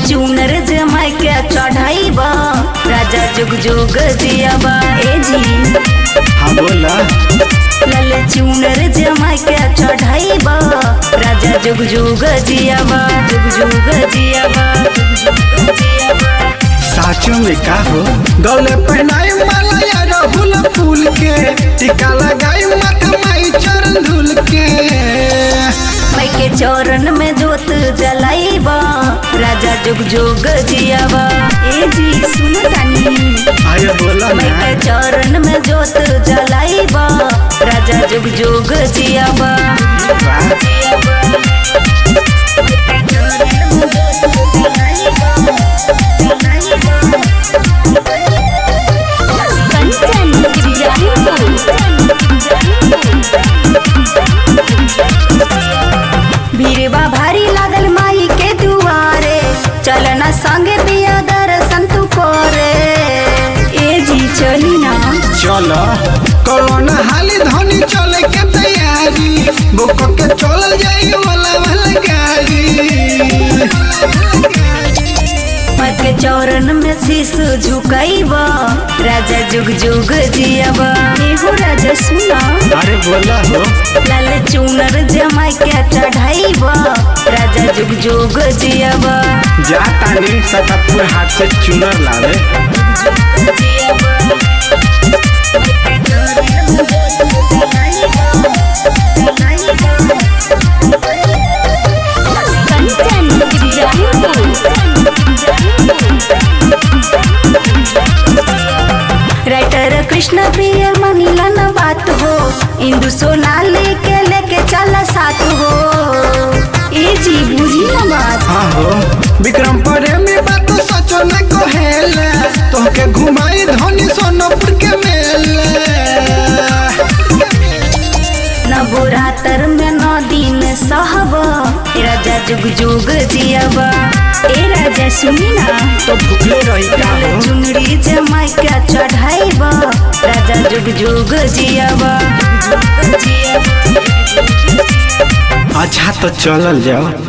चूनर जमाई के चढ़ाईबा राजा जुग जुग जियाबा। ए जी हाँ बोला। लाल चूनर जमाई के चढ़ाईबा राजा जुग जुग जियाबा, जुग जुग जियाबा, जुग जुग जियाबा। साचो में का हो गौले पहनाई माला राहुल फूल के टीका लगाई माथा माई चरण धुल के माई के चरण में जोत जलाईबा राजा जुग जुग जियाबा। ए जी सुन तानी आयो बोला माई ना। के चरण में जोत जलाईबा राजा जुग जुग जियाबा। भीड़बा भारी लागल माई के दुआरे चलना संगे दिया दर्शन तू करे। ए जी चली ना चलो कोरोना हाली धनी चले के तैयारी बुक के चल जाई वाला वाला गाड़ी। माई के चरण में शीश झुकाईबा राजा जुग जुग जियाबा। एहो राजा सुना अरे बोला हो लाल चूनर जमाई के चढ़ाईबा राजा जुग जुग जियाबा। जा तानी सतपुर हाट से चुनर लावे। राइटर कृष्ण प्रिय मनीला न बात हो इंदु सोना लेके चला साथ हो। ए जी बुझी न बात। हाँ हो विक्रम परे में बात सचो न कहेले तोहके घुमाई धनी सोनपुर के मेले। नवरात्र में 9 दिन सहब राजा जुग जुग जियाबा। ए राजा सुनी ना तो भूखले रही का हो। चुनरी जमाई के चढ़ाईबा राजा जुग जुग जियाबा। अच्छा तो चलल जाओ।